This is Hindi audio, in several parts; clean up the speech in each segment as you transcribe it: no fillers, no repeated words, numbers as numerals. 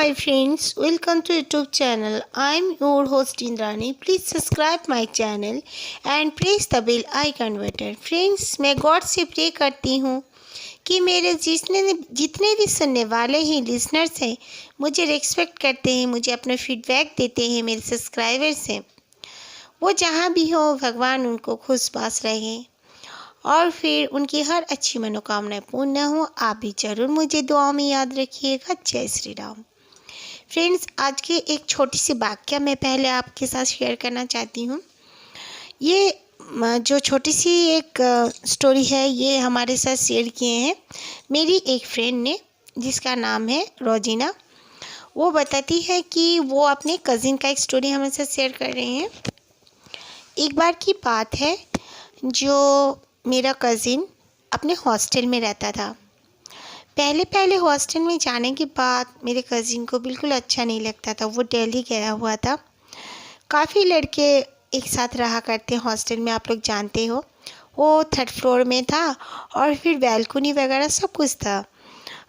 Hi friends, welcome to YouTube channel. I'm your host Indrani. Please subscribe my channel and press the bell icon button. Friends, मैं गॉड से प्रे करती हूँ कि मेरे जितने भी सुनने वाले हैं लिसनर्स हैं, मुझे रिस्पेक्ट करते हैं, मुझे अपना फीडबैक देते हैं, मेरे सब्सक्राइबर्स हैं, वो जहाँ भी हो भगवान उनको खुश पास रहे और फिर उनकी हर अच्छी मनोकामनाएं पूर्ण हो। आप भी जरूर मुझे दुआओं में याद रखिएगा। जय श्री राम। फ्रेंड्स, आज की एक छोटी सी वाक्य मैं पहले आपके साथ शेयर करना चाहती हूँ। ये जो छोटी सी एक स्टोरी है, ये हमारे साथ शेयर किए हैं मेरी एक फ्रेंड ने, जिसका नाम है रोजीना। वो बताती है कि वो अपने कज़िन का एक स्टोरी हमारे साथ शेयर कर रही हैं। एक बार की बात है, जो मेरा कज़िन अपने हॉस्टल में रहता था। पहले हॉस्टल में जाने के बाद मेरे कज़िन को बिल्कुल अच्छा नहीं लगता था। वो दिल्ली गया हुआ था। काफ़ी लड़के एक साथ रहा करते हैं हॉस्टल में, आप लोग जानते हो। वो 3rd फ्लोर में था और फिर बैल्कनी वगैरह सब कुछ था।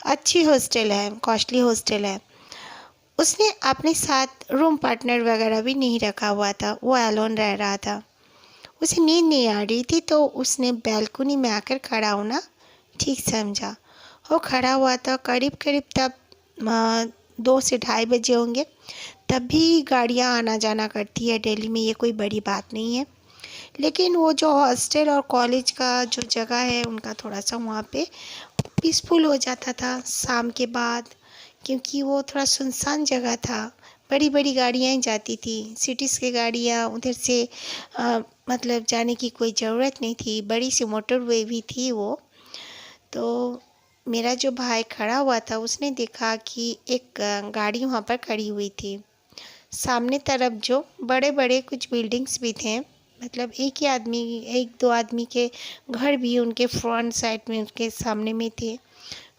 अच्छी हॉस्टल है, कॉस्टली हॉस्टल है। उसने अपने साथ रूम पार्टनर वगैरह भी नहीं रखा हुआ था। वो अलोन रह रहा था। उसे नींद नहीं आ रही थी, तो उसने बैल्कनी में आकर खड़ा होना ठीक समझा। वो खड़ा हुआ था करीब तब 2 से ढाई बजे होंगे। तब भी गाड़ियाँ आना जाना करती है दिल्ली में, ये कोई बड़ी बात नहीं है। लेकिन वो जो हॉस्टल और कॉलेज का जो जगह है उनका थोड़ा सा वहाँ पे पीसफुल हो जाता था शाम के बाद, क्योंकि वो थोड़ा सुनसान जगह था। बड़ी बड़ी गाड़ियाँ ही जाती थी, सिटीज़ की गाड़ियाँ उधर से मतलब जाने की कोई ज़रूरत नहीं थी। बड़ी सी मोटरवे भी थी वो। तो मेरा जो भाई खड़ा हुआ था, उसने देखा कि एक गाड़ी वहाँ पर खड़ी हुई थी। सामने तरफ जो बड़े बड़े कुछ बिल्डिंग्स भी थे, मतलब एक दो आदमी के घर भी उनके फ्रंट साइड में, उनके सामने में थे,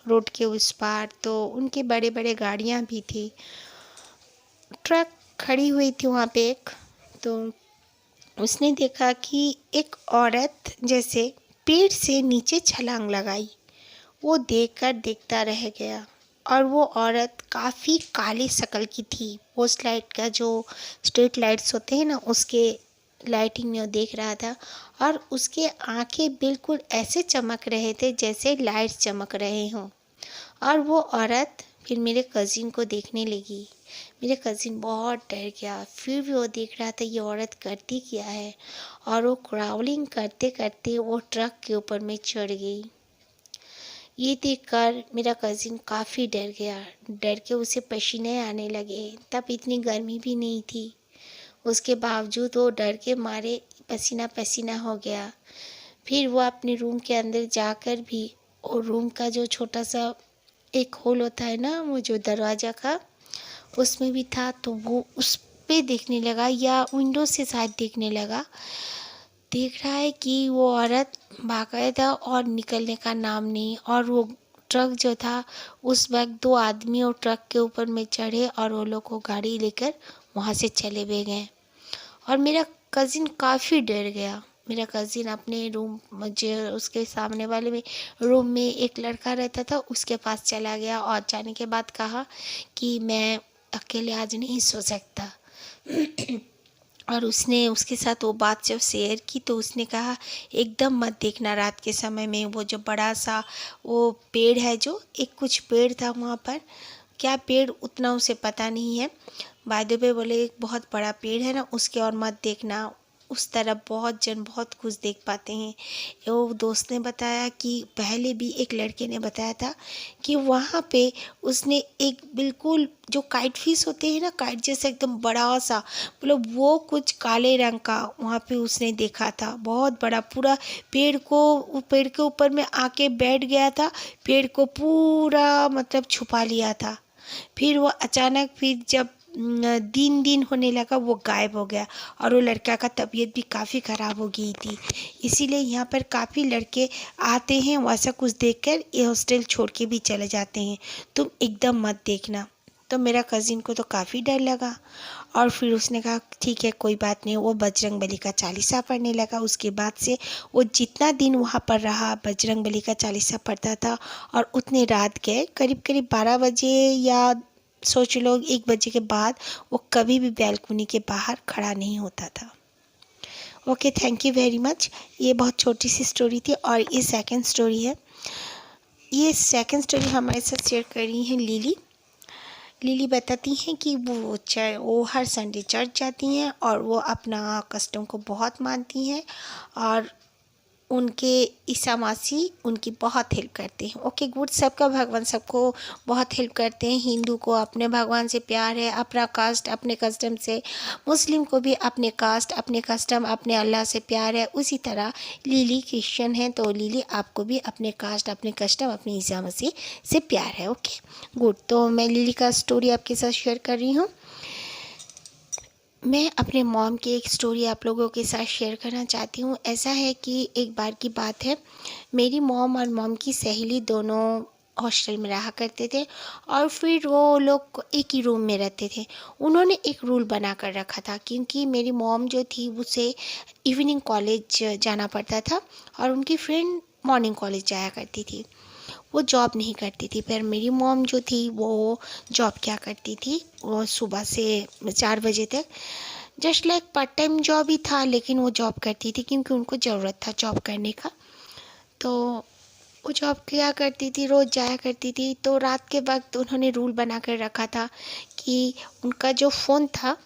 रोड के उस पार। तो उनके बड़े बड़े गाड़ियाँ भी थी। ट्रक खड़ी हुई थी वहाँ पे एक। तो उसने देखा कि एक औरत जैसे पेड़ से नीचे छलांग लगाई। वो देखकर देखता रह गया। और वो औरत काफ़ी काली शक्ल की थी। पोस्ट लाइट का जो स्ट्रीट लाइट्स होते हैं ना, उसके लाइटिंग में वो देख रहा था। और उसके आंखें बिल्कुल ऐसे चमक रहे थे जैसे लाइट्स चमक रहे हों। और वो औरत फिर मेरे कज़िन को देखने लगी। मेरे कज़िन बहुत डर गया। फिर भी वो देख रहा था ये औरत करती क्या है। और वो क्राउलिंग करते करते वो ट्रक के ऊपर में चढ़ गई। ये देखकर मेरा कज़िन काफ़ी डर गया। डर के उसे पसीने आने लगे। तब इतनी गर्मी भी नहीं थी, उसके बावजूद वो डर के मारे पसीना पसीना हो गया। फिर वो अपने रूम के अंदर जाकर भी, और रूम का जो छोटा सा एक होल होता है ना, वो जो दरवाज़ा का, उसमें भी था। तो वो उस पे देखने लगा, या विंडो से शायद देखने लगा। देख रहा है कि वो औरत बाकायदा और निकलने का नाम नहीं। और वो ट्रक जो था, उस वक्त 2 आदमी और ट्रक के ऊपर में चढ़े और वो लोग को गाड़ी लेकर वहाँ से चले भी गए। और मेरा कज़िन काफ़ी डर गया। मेरा कज़िन अपने रूम, मुझे उसके सामने वाले में रूम में एक लड़का रहता था, उसके पास चला गया और जाने के बाद कहा कि मैं अकेले आज नहीं सो सकता। और उसने उसके साथ वो बात जब शेयर की, तो उसने कहा एकदम मत देखना रात के समय में। वो जो बड़ा सा वो पेड़ है, जो एक कुछ पेड़ था वहाँ पर, क्या पेड़ उतना उसे पता नहीं है। बाय द वे बोले एक बहुत बड़ा पेड़ है ना, उसके और मत देखना, उस तरफ बहुत कुछ देख पाते हैं। वो दोस्त ने बताया कि पहले भी एक लड़के ने बताया था कि वहाँ पे उसने एक बिल्कुल जो काइट फिश होते हैं ना, काइट जैसा एकदम बड़ा सा, मतलब वो कुछ काले रंग का वहाँ पे उसने देखा था। बहुत बड़ा, पूरा पेड़ के ऊपर में आके बैठ गया था। पेड़ को पूरा मतलब छुपा लिया था। फिर वो अचानक, फिर जब दिन होने लगा, वो गायब हो गया। और वो लड़का का तबीयत भी काफ़ी ख़राब हो गई थी। इसीलिए यहाँ पर काफ़ी लड़के आते हैं, वैसा कुछ देखकर ये हॉस्टल छोड़ के भी चले जाते हैं। तुम एकदम मत देखना। तो मेरा कज़िन को तो काफ़ी डर लगा। और फिर उसने कहा ठीक है, कोई बात नहीं। वो बजरंगबली का चालीसा पढ़ने लगा। उसके बाद से वो जितना दिन वहाँ पर रहा, बजरंगबली का चालीसा पढ़ता था। और उतने रात गए, करीब 12 बजे या सोच लो 1 बजे के बाद वो कभी भी बैल्कनी के बाहर खड़ा नहीं होता था। Okay, thank you very much. ये बहुत छोटी सी स्टोरी थी और ये सेकंड स्टोरी है। ये सेकंड स्टोरी हमारे साथ शेयर कर रही हैं लिली। लिली बताती हैं कि वो हर संडे चर्च जाती हैं और वो अपना कस्टम को बहुत मानती हैं और उनके ईसा मसीह उनकी बहुत हेल्प करते हैं। ओके गुड, सबका भगवान सबको बहुत हेल्प करते हैं। हिंदू को अपने भगवान से प्यार है, अपना कास्ट अपने कस्टम से। मुस्लिम को भी अपने कास्ट अपने कस्टम अपने अल्लाह से प्यार है। उसी तरह लिली क्रिश्चियन है, तो लिली आपको भी अपने कास्ट अपने कस्टम अपने ईसा मसीह से प्यार है। ओके गुड, तो मैं लिली का स्टोरी आपके साथ शेयर कर रही हूँ। मैं अपने मॉम की एक स्टोरी आप लोगों के साथ शेयर करना चाहती हूँ। ऐसा है कि एक बार की बात है, मेरी मॉम और मॉम की सहेली दोनों हॉस्टल में रहा करते थे और फिर वो लोग एक ही रूम में रहते थे। उन्होंने एक रूल बना कर रखा था, क्योंकि मेरी मॉम जो थी उसे इवनिंग कॉलेज जाना पड़ता था और उनकी फ्रेंड मॉर्निंग कॉलेज जाया करती थी। वो जॉब नहीं करती थी, पर मेरी मॉम जो थी वो जॉब क्या करती थी, वो सुबह से 4 बजे तक just like part time job ही था, लेकिन वो जॉब करती थी क्योंकि उनको ज़रूरत था जॉब करने का। तो वो जॉब किया करती थी, रोज़ जाया करती थी। तो रात के वक्त उन्होंने रूल बना कर रखा था कि उनका जो फ़ोन था,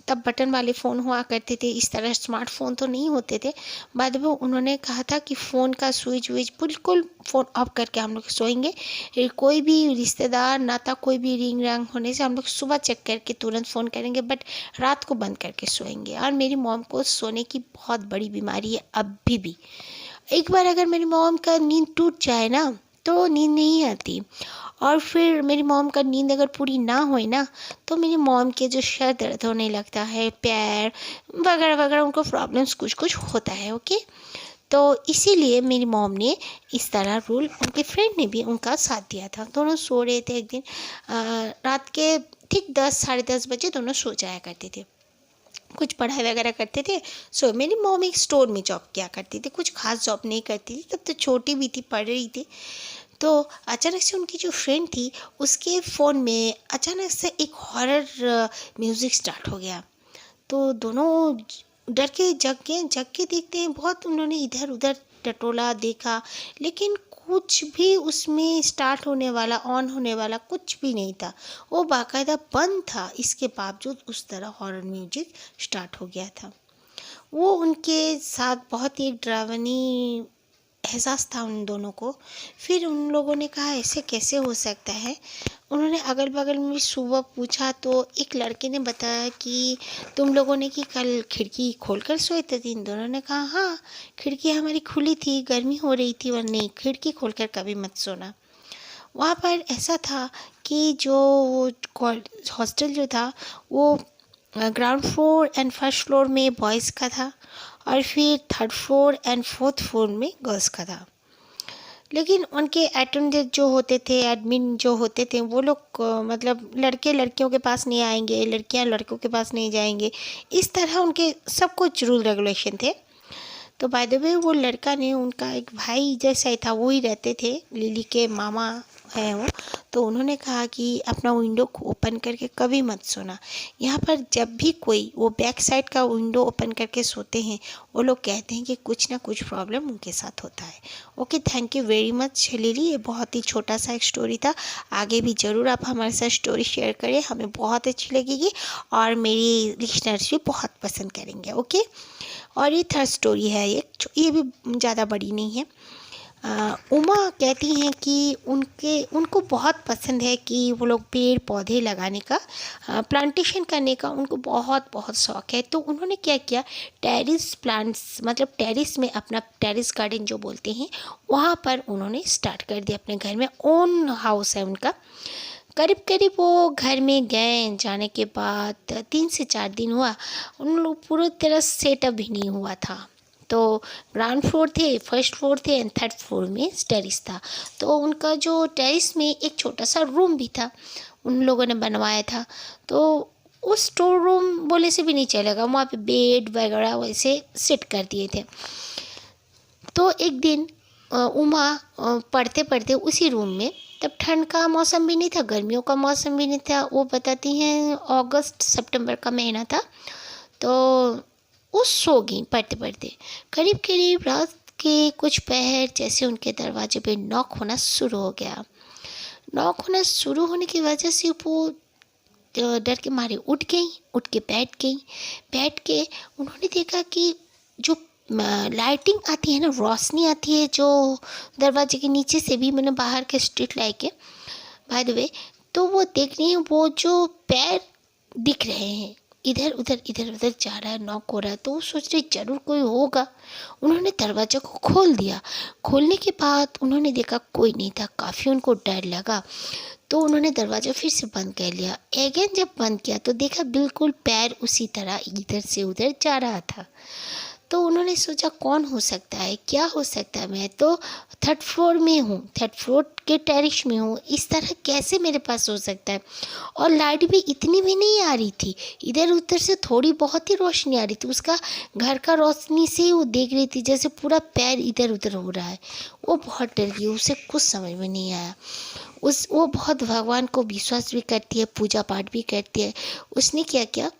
तब बटन वाले फ़ोन हुआ करते थे, इस तरह स्मार्टफ़ोन तो नहीं होते थे। बाद में उन्होंने कहा था कि फ़ोन का स्विच विच बिल्कुल फ़ोन ऑफ करके हम लोग सोएंगे। कोई भी रिश्तेदार ना था, कोई भी रिंग रैंग होने से हम लोग सुबह चेक करके तुरंत फ़ोन करेंगे, बट रात को बंद करके सोएंगे। और मेरी मॉम को सोने की बहुत बड़ी बीमारी है अभी भी। एक बार अगर मेरी मॉम का नींद टूट जाए ना, तो नींद नहीं आती। और फिर मेरी मॉम का नींद अगर पूरी ना होए ना, तो मेरी मॉम के जो सर दर्द होने लगता है, पैर वगैरह वगैरह, उनको प्रॉब्लम्स कुछ कुछ होता है। ओके, तो इसीलिए मेरी मॉम ने इस तरह रूल, उनके फ्रेंड ने भी उनका साथ दिया था। दोनों सो रहे थे एक दिन रात के ठीक 10 साढ़े 10 बजे दोनों सो जाया करते थे, कुछ पढ़ाई वगैरह करते थे। सो मेरी मॉम एक स्टोर में जॉब किया करती थी, कुछ खास जॉब नहीं करती थी, तब तो छोटी भी थी, पढ़ रही थी। तो अचानक से उनकी जो फ्रेंड थी उसके फ़ोन में अचानक से एक हॉरर म्यूज़िक स्टार्ट हो गया। तो दोनों डर के जग के देखते हैं, बहुत उन्होंने इधर उधर टटोला देखा, लेकिन कुछ भी उसमें स्टार्ट होने वाला ऑन होने वाला कुछ भी नहीं था। वो बाकायदा बंद था, इसके बावजूद उस तरह हॉरर म्यूजिक स्टार्ट हो गया था। वो उनके साथ बहुत ही एक डरावनी एहसास था उन दोनों को। फिर उन लोगों ने कहा ऐसे कैसे हो सकता है। उन्होंने अगल बगल में सुबह पूछा तो एक लड़के ने बताया कि तुम लोगों ने कि कल खिड़की खोलकर सोए थे। इन दोनों ने कहा हाँ, खिड़की हमारी खुली थी, गर्मी हो रही थी, और नहीं, खिड़की खोलकर कभी मत सोना। वहाँ पर ऐसा था कि जो हॉस्टल जो था वो ground floor and first floor में बॉयज़ का था और फिर third floor and fourth floor में गर्ल्स का था। लेकिन उनके अटेंडेंट जो होते थे, एडमिन जो होते थे, वो लोग मतलब लड़के लड़कियों के पास नहीं आएंगे, लड़कियां लड़कों के पास नहीं जाएंगे, इस तरह उनके सब कुछ रूल रेगुलेशन थे। तो बाय द वे वो लड़का ने, उनका एक भाई जैसा ही था, वो ही रहते थे, लिली के मामा हैं वो। तो उन्होंने कहा कि अपना विंडो ओपन करके कभी मत सोना। यहाँ पर जब भी कोई वो बैक साइड का विंडो ओपन करके सोते हैं, वो लोग कहते हैं कि कुछ ना कुछ प्रॉब्लम उनके साथ होता है। Okay, thank you very much lily. ये बहुत ही छोटा सा एक स्टोरी था। आगे भी ज़रूर आप हमारे साथ स्टोरी शेयर करें, हमें बहुत अच्छी लगेगी और मेरी लिसनर्स भी बहुत पसंद करेंगे। ओके, और ये थर्ड स्टोरी है, ये भी ज़्यादा बड़ी नहीं है। उमा कहती हैं कि उनको बहुत पसंद है कि वो लोग पेड़ पौधे लगाने का, प्लांटेशन करने का उनको बहुत बहुत शौक़ है। तो उन्होंने क्या किया, टेरेस प्लांट्स, मतलब टेरेस में अपना टेरेस गार्डन जो बोलते हैं, वहाँ पर उन्होंने स्टार्ट कर दिया अपने घर में। ओन हाउस है उनका। करीब करीब वो घर में गए, जाने के बाद 3 से 4 दिन हुआ, उन लोग पूरी तरह सेटअप भी नहीं हुआ था। तो ग्राउंड फ्लोर थे, फर्स्ट फ्लोर थे एंड थर्ड फ्लोर में टेरेस था। तो उनका जो टेरेस में एक छोटा सा रूम भी था, उन लोगों ने बनवाया था। तो उस स्टोर रूम बोले से भी नहीं चलेगा, वहाँ पे बेड वगैरह वैसे सेट कर दिए थे। तो एक दिन उमा पढ़ते पढ़ते उसी रूम में तब ठंड का मौसम भी नहीं था, गर्मियों का मौसम भी नहीं था। वो बताती हैं अगस्त सितंबर का महीना था। तो वो सो गई पढ़ते पढ़ते। करीब करीब रात के कुछ पहर जैसे उनके दरवाजे पे नॉक होना शुरू हो गया। नॉक होना शुरू होने की वजह से वो डर के मारे उठ गई, उठ के बैठ के उन्होंने देखा कि जो लाइटिंग आती है ना, रोशनी आती है जो दरवाजे के नीचे से भी, मैंने बाहर के स्ट्रीट लाइट के बाय द वे, तो वो देख रही हैं वो जो पैर दिख रहे हैं इधर उधर जा रहा है, नॉक हो रहा है। तो वो सोच रही जरूर कोई होगा। उन्होंने दरवाजा को खोल दिया। खोलने के बाद उन्होंने देखा कोई नहीं था। काफ़ी उनको डर लगा, तो उन्होंने दरवाज़ा फिर से बंद कर लिया। अगेन जब बंद किया तो देखा बिल्कुल पैर उसी तरह इधर से उधर जा रहा था। तो उन्होंने सोचा कौन हो सकता है, क्या हो सकता है, मैं तो थर्ड फ्लोर में हूँ, थर्ड फ्लोर के टेरिस में हूँ, इस तरह कैसे मेरे पास हो सकता है। और लाइट भी इतनी भी नहीं आ रही थी, इधर उधर से थोड़ी बहुत ही रोशनी आ रही थी। उसका घर का रोशनी से ही वो देख रही थी जैसे पूरा पैर इधर उधर हो रहा है। वो बहुत डर गई, उसे कुछ समझ में नहीं आया। वो बहुत भगवान को विश्वास भी करती है, पूजा पाठ भी करती है। उसने क्या किया,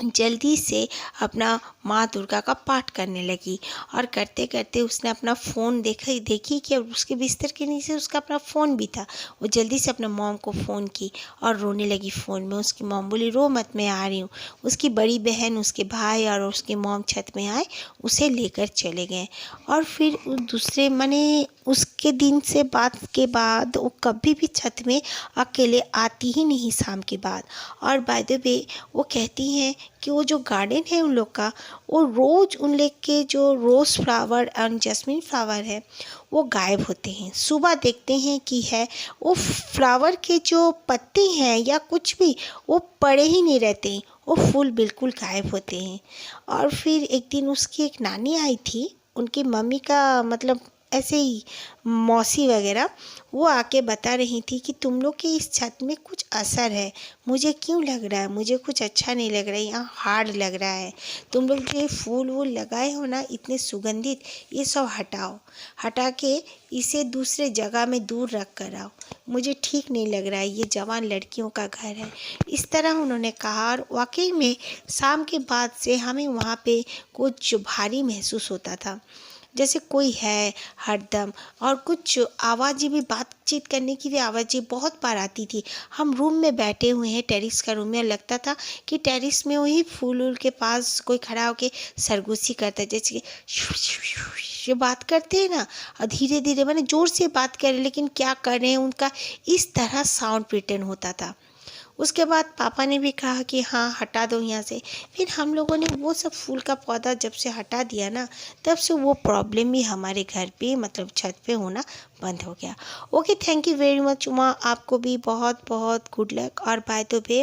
जल्दी से अपना माँ दुर्गा का पाठ करने लगी। और करते करते उसने अपना फ़ोन देखी कि उसके बिस्तर के नीचे उसका अपना फ़ोन भी था। वो जल्दी से अपने मॉम को फ़ोन की और रोने लगी फ़ोन में। उसकी मॉम बोली रो मत, मैं आ रही हूँ। उसकी बड़ी बहन, उसके भाई और उसकी मॉम छत में आए, उसे लेकर चले गए। और फिर दूसरे माने उसके दिन से बाद के बाद वो कभी भी छत में अकेले आती ही नहीं शाम के बाद। और बाय द वे वो कहती हैं कि वो जो गार्डन है उन लोग का, वो रोज़ उन लोग के जो rose flower and jasmine flower है वो गायब होते हैं। सुबह देखते हैं कि है वो फ्लावर के जो पत्ते हैं या कुछ भी वो पड़े ही नहीं रहते हैं, वो फूल बिल्कुल गायब होते हैं। और फिर एक दिन उसकी एक नानी आई थी, उनकी मम्मी का मतलब ऐसे ही मौसी वगैरह, वो आके बता रही थी कि तुम लोग के इस छत में कुछ असर है। मुझे क्यों लग रहा है, मुझे कुछ अच्छा नहीं लग रहा है, यहाँ हार्ड लग रहा है। तुम लोग जो ये फूल वूल लगाए हो ना इतने सुगंधित, ये सब हटाओ, हटा के इसे दूसरे जगह में दूर रख कर आओ। मुझे ठीक नहीं लग रहा है, ये जवान लड़कियों का घर है। इस तरह उन्होंने कहा। और वाकई में शाम के बाद से हमें वहाँ पे कुछ भारी महसूस होता था, जैसे कोई है हरदम। और कुछ आवाज़ें भी, बातचीत करने की भी आवाज़ें बहुत बार आती थी। हम रूम में बैठे हुए हैं, टेरिस का रूम में, लगता था कि टेरिस में वही फूल वूल के पास कोई खड़ा होके सरगोशी करता है, जैसे कि बात करते हैं ना, और धीरे धीरे मैंने ज़ोर से बात कर रहे लेकिन क्या कर रहे हैं उनका इस तरह साउंड रिटर्न होता था। उसके बाद पापा ने भी कहा कि हाँ हटा दो यहाँ से। फिर हम लोगों ने वो सब फूल का पौधा जब से हटा दिया ना, तब से वो प्रॉब्लम भी हमारे घर पे मतलब छत पे होना बंद हो गया। Okay, thank you very much Uma, आपको भी बहुत बहुत गुड लक। और बाय द वे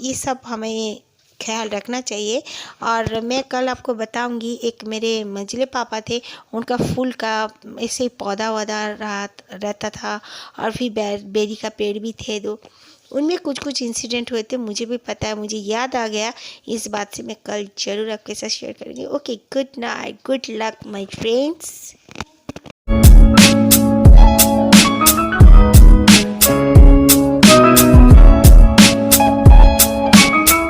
ये सब हमें ख्याल रखना चाहिए। और मैं कल आपको बताऊंगी, एक मेरे मंझले पापा थे, उनका फूल का ऐसे पौधा वौधा रहता था। और फिर बेरी का पेड़ भी थे दो, उनमें कुछ कुछ इंसिडेंट हुए थे, मुझे भी पता है, मुझे याद आ गया। इस बात से मैं कल ज़रूर आपके साथ शेयर करूँगी। Okay, good night, good luck my friends.